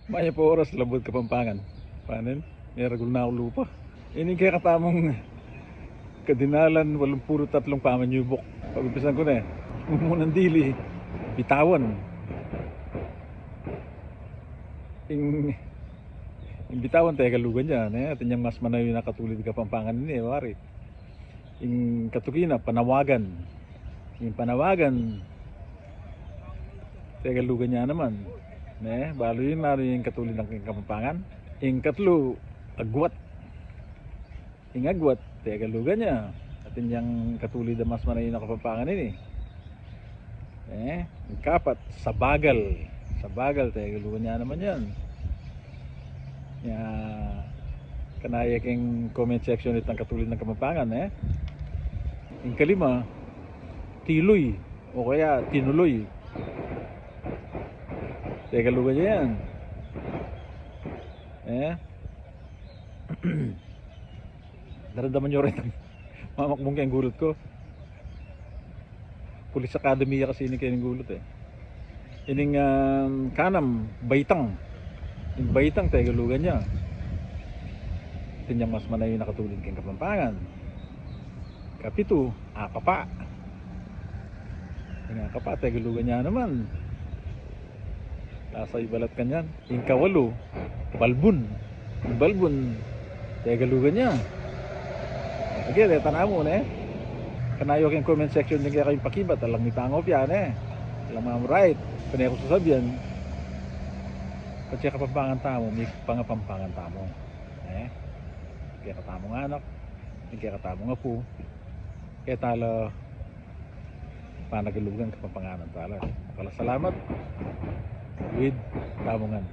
Maya po oras labot Kapampangan. Panen? Meragul na lupa. Ini kaya katamong kadinalan 83 paman yubok. Pag-umpisan ko na eh. Mumunang dili. Bitawan. Ing bitawan tayo kalugan dyan. Atin yung mas manayo na katulid Kapampangan ini. Wari. Ing katukina, panawagan. Ing panawagan. Tayo kalugan niya naman. Balo yun lalo yung katulid ng Kapampangan. Ing katlo, agwat. Ing agwat, tayo kalugan niya. Atin yung katulid na mas manayo na Kapampangan ini. Ing kapat, sabagal. Sabagal, tayo kalugan niya naman yan. Kanaya king comment section itang katulid ng Kapampangan. Yung kalima, tiloy o kaya tinuloy. Teka lugar niya yan. Naramdaman nyo rin mamakmong kayong gulot ko. Police Academy kasi ini kayong gulot Ining kanam, baitang. Yung baitang teka lugar niya. Tinyang mas manayo nakatulid kayong Kapampangan. Kapito, akapa. Yung akapa, tagalugan niya naman. Nasa ibalat kanyan. Yung kawalo, balbun. Yung balbun, tagalugan niya. Okay, tanaw mo Kanayo kayong comment section din kaya kayong pakibat. Alam ni Tangop yan Alam mo right. Kanya ko sasabihan. Kasi Kapampangan tamo, may pangapampangan tamo. Kaya katamo nga anak. Kaya katamo nga po. Kaya tala panagalugan Kapampanganan tala. Salamat with tamungan.